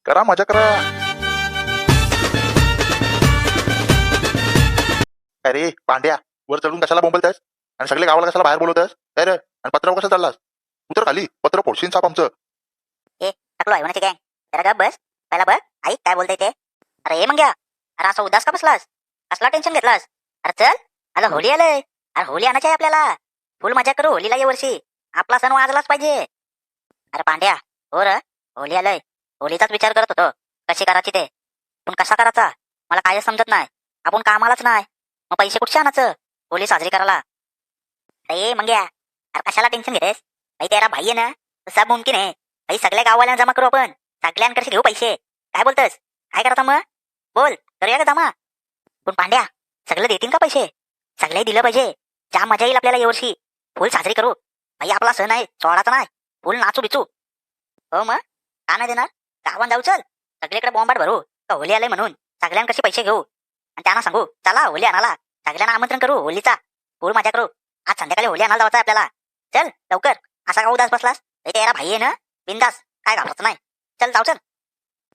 करा मजा करा. अरे पांड्या, वर चढून कशाला बोंबलतायस आणि सगळे गावाला कशाला बाहेर बोलवतायस काय रे? आणि पत्रावर कसा चाललास? उतर खाली, पत्र फोडशीन साप आमचं. ए टाकलो आहे म्हणायचे गँग. जरा गप बस. पहिला बघ ऐक काय बोलतय ते. अरे मग घ्या. अरे असं उदास का बसलास? कसला टेन्शन घेतलास? अरे चल, आता होळी आलंय. अरे होळी आणायची आहे आपल्याला. फुल मजा करू होळीला या वर्षी. आपला सण वाजलाच पाहिजे. अरे पांड्या, हो र, होळी आलंय. होळीचाच विचार करत होतो कशी करायची ते. पण कसा करायचा मला कायच समजत नाही. आपण कामालाच नाही, मग पैसे कुठचे आणायचं होळी साजरी करायला? अरे मग घ्या. अरे कशाला टेन्शन घेतेस? भाई तेरा भाई आहे ना, तो सब मुमकिन आहे. भाई सगळ्या गाववाल्यांना जमा करू आपण. सगळ्यांकडे घेऊ पैसे. काय बोलतोस? काय करता मग? बोल, करूया का जमा? पण पांड्या, सगळं देतील का पैसे? सगळे दिलं पाहिजे. जाम मजा येईल आपल्याला यावर्षी. फुल साजरी करू. भाई आपला सण आहे, सोडाचा नाही. फुल नाचू बिचू. हो मग का नाही देणार? गावात जाऊ चल. सगळीकडे बॉम्बाट भरू का होळी आले म्हणून. सगळ्यांकडे पैसे घेऊ आणि त्यांना सांगू चला होळी आणायला. सगळ्यांना आमंत्रण करू होळीचा. फुल मजा करू. आज संध्याकाळी होळी आणायला जायचं आपल्याला. चल लवकर. असा का उदास बसलास? तेरा भाई आहे ना, बिंदास. काय घाबरत नाही. चल जाऊ चल.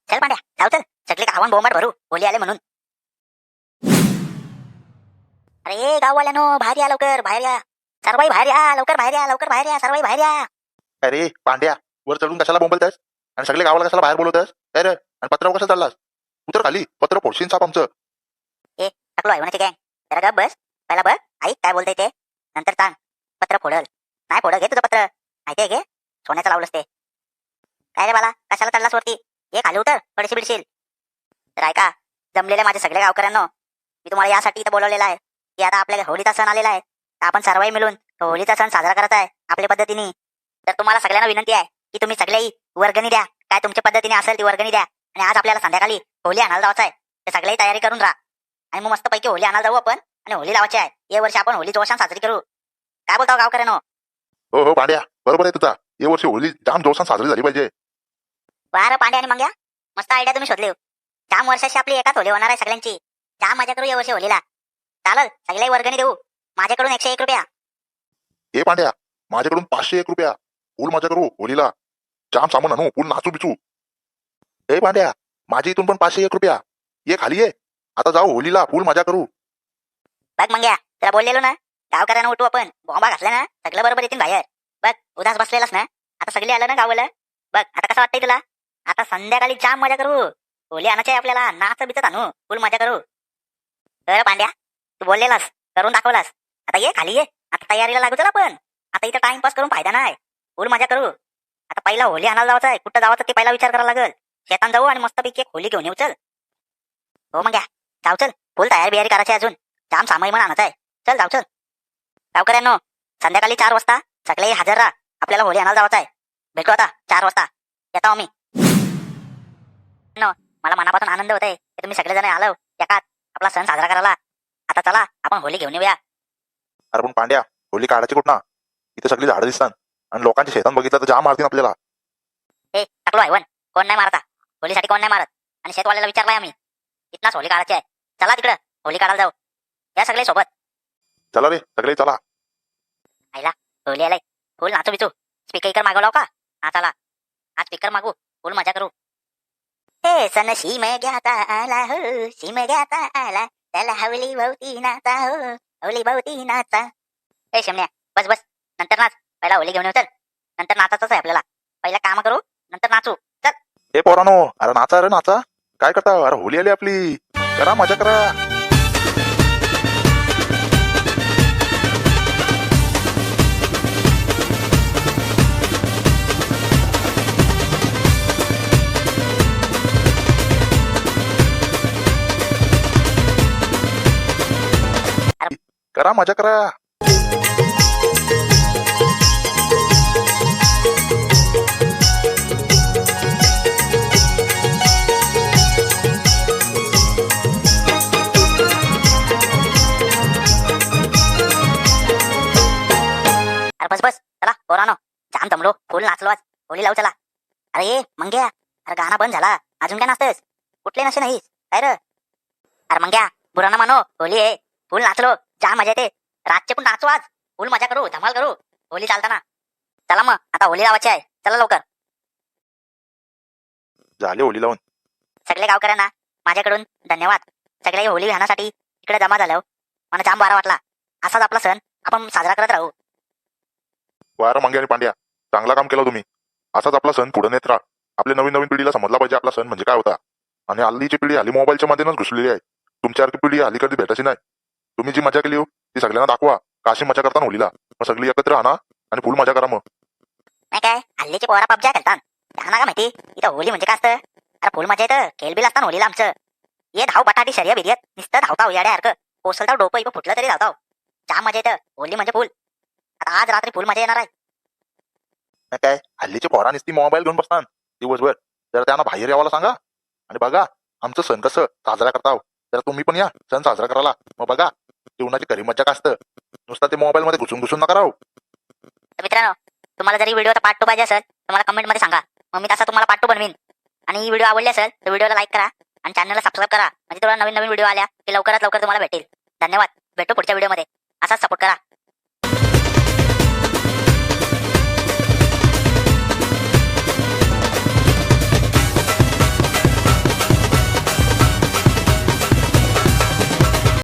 चल पांड्या जाऊ चल. सगळे गावात बॉम्बाट भरू होळी आले म्हणून. अरे गाववाल्यानो बाहेर या लवकर, बाहेर या. सर्वाई बाहेर या लवकर, बाहेर या लवकर, बाहेर या सर्वाई बाहेर या. अरे पांड्या, वर चढून कशाला बोंबलतायस आणि सगळे गावाला कशाला बाहेर बोलवतायस काय रे? आणि पत्रावर कसा चाललास? उतर खाली, पत्र फोडशीन साप आमचं. ए टाकलो आहे म्हणायचे गँग. जरा गप बस. पहिला बघ ऐक काय बोलतय ते. नंतर सांग. पत्र फोडल नाही फोडल. घे तुझं पत्र. माहितीये घे. सोन्याचं लावलंस ते. काय रे बाला, कशाला चढलास वरती? ये खाली उतर, पडशी बिडशील. तर ऐका, जमलेल्या माझ्या सगळ्या गावकऱ्यांनो, मी तुम्हाला यासाठी इथं बोलवलेला आहे की आता आपल्या होळीचा सण आलेला आहे. तर आपण सर्वही मिळून तो होळीचा सण साजरा करत आहे आपल्या पद्धतीने. तर तुम्हाला सगळ्यांना विनंती आहे की तुम्ही सगळेही वर्गणी द्या. काय तुमच्या पद्धतीने असेल ती वर्गणी द्या. आणि आज आपल्याला संध्याकाळी होळी आणायला जायचं आहे. तर सगळी तयारी करून राहा. आणि मग मस्तपैकी होळी आणायला जाऊ आपण. आणि होळी लावायची आहे. या वर्षी आपण होळी जोशान साजरी करू. काय बोलताव गावकऱ्यांनो? हो हो पांड्या, बरोबर आहे तुझा. या वर्षी होळी जाम जोशात साजरी झाली पाहिजे. वार पांड्या आणि मंग्या, मस्त आयडिया तुम्ही शोधले. जाम वर्षाची आपली एकाच होळी होणार आहे सगळ्यांची. जाम मजा करू या वर्षी होळीला. चालल, सगळ्याही वर्गणी देऊ. माझ्याकडून 101 रुपया. हे पांड्या, माझ्याकडून 501 रुपया. फुल मजा करू होळीला. जाम सामान आणू, फुल नाचू बिचू. हे पांड्या, माझ्या इथून पण 501 रुपया. ये खाली ये. आता जाऊ होळीला, फुल मजा करू. बघ मंग्या, तुला बोललेलो ना, गावकऱ्यांना उठू आपण. बॉम्बा घातला ना, सगळं बरोबर येतील बाहेर. बघ उदास बसलेलास ना, आता सगळे आलं ना गावाला. बघ आता कसं वाटतंय तुला? आता संध्याकाळी जाम मजा करू. होळी आणायची आहे आपल्याला. नाच बिचत आणू, फुल मजा करू. तर पांड्या, तू बोललेलास, करून दाखवलास. आता ये खाली ये. आता तयारीला लागू चल आपण. आता इथं टाइमपास करून फायदा नाही. फुल मजा करू. आता पहिला होळी आणायला जायचं आहे. कुठं जावं ते पहिला विचार करायला लागेल. शेतात जाऊ आणि मस्तपैकी एक होळी घेऊन येऊ. चल हो मग जाऊ चल. फुल तयारी बियारी करायची अजून. जाम सामाई म्हणून आणायचं आहे. चल जाऊ चल. गावकऱ्यांनो, संध्याकाळी 4 वाजता सगळे हजर राहा. आपल्याला होळी आणायला जायचं आहे. भेटू आता 4 वाजता. येतो आम्ही. मला मनापासून आनंद होत आहे की तुम्ही सगळेजण आलो एकात आपला सण साजरा करायला. आता चला आपण होळी घेऊन येऊया. अरे पण पांड्या, होळी काढायची कुठं ना? इथे सगळी झाडं दिसतात आणि लोकांच्या शेतात बघितलं तर जाम मारतील आपल्याला. ए टाकलो आहे वन. कोण नाही मारता होळीसाठी. कोण नाही मारत. आणि शेतवाल्याला विचारलाय आम्ही. इथनाच होळी काढायची आहे. चला तिकडं होळी काढायला जाऊ. या सगळे सोबत. चला रे सगळे चला. आईला होळी आलाय. फुल नाचू बिचू. स्पीकर मागवलाव का? हा चला, आज स्पीकर मागू. फुल मजा करू. हे सण शिम घ्याता आला हो, शिम घ्याता आला. त्याला हवली भवती नाचा हो, हवली भवती नाचा. ए शिमण्या, बस बस. नंतर नाच. पहिला होळी घेऊन येऊ चल. नंतर नाचायचंच आहे आपल्याला. पहिला काम करू, नंतर नाचू. चल. हे पोरानो, अरे नाचा रे नाचा. काय करता? अरे होळी आली आपली. करा मजा करा. करा मजा करा. अरे बस बस. चला पोरानो, जाम जमलो. फुल नाचलो आज. होळी लावू चला. अरे मंग्या, अरे गाणं बंद झाला. अजून काय नाचतेस? कुठले नशे नाहीस काय रे? अरे मंग्या, बुरा ना मानो. होळी आहे. फुल नाचलो. जाम मजा येते. रातचे पण नाचू आज. फुल मजा करू, धमाल करू होळी चालताना. चला मग आता होळी लावायची आहे. चला लवकर. झाली होली लावून. सगळे गावकऱ्यांना माझ्याकडून धन्यवाद. सगळे होळी विहानासाठी इकडे जमा झालो. मला जाम बारा वाटला. असाच आपला सण आपण साजरा करत राहू. वारा मंगे आणि पांड्या, चांगला काम केलं तुम्ही. असाच आपला सण पुढे नेत राहा. आपल्या नवीन नवीन पिढीला समजला पाहिजे आपला सण म्हणजे काय होता. आणि हल्लीची पिढी हल्ली मोबाईलच्या मध्येच घुसलेली आहे. तुमच्यासारखी पिढी हल्ली कधी भेटायची नाही. तुम्ही जी मजा केली हो ती सगळ्यांना दाखवा. काशी मजा करता होलीला मग सगळी एकत्र आणा आणि फुल मजा करा. मग नाही काय हल्लीचे पोरा पबज्या खेळतात. त्यांना का माहिती इथं होळी म्हणजे काय असतं. अरे फुल मजा येतं. खेळबिल असतात होळीला आमचं. ये धाव बटाटी शर्या बिर्यत नुसतं धावताव याड्यासारखं. कोसलताव डोकं इकडं फुटलं तरी धावताव. जाम मजा येतं. होळी म्हणजे फुल. आता आज रात्री फुल मजा येणार आहे. नाही काय हल्लीचे पोरा नुसती मोबाईल घेऊन बसतात दिवसभर. जर त्यांना बाहेर यावाला सांगा आणि बघा आमचं सण कसं साजरा करताव. तर तुम्ही पण या सण साजरा करायला. मग बघा जीवनाची खरी मजा काय असतं. नुसतं ते मोबाईल मध्ये घुसून नका राहू. तर मित्रांनो, तुम्हाला जरी व्हिडिओचा पार्ट 2 पाहिजे असेल तर मला कमेंट मध्ये सांगा. मग मी तसा तुम्हाला पार्ट 2 बनवीन. आणि व्हिडिओ आवडले असेल तर व्हिडिओला लाईक करा आणि चॅनलला सबस्क्राईब करा. म्हणजे तुम्हाला नवीन नवीन व्हिडिओ आल्या की लवकरात लवकर तुम्हाला भेटेल. धन्यवाद. भेटू पुढच्या व्हिडिओमध्ये. असाच सपोर्ट करा.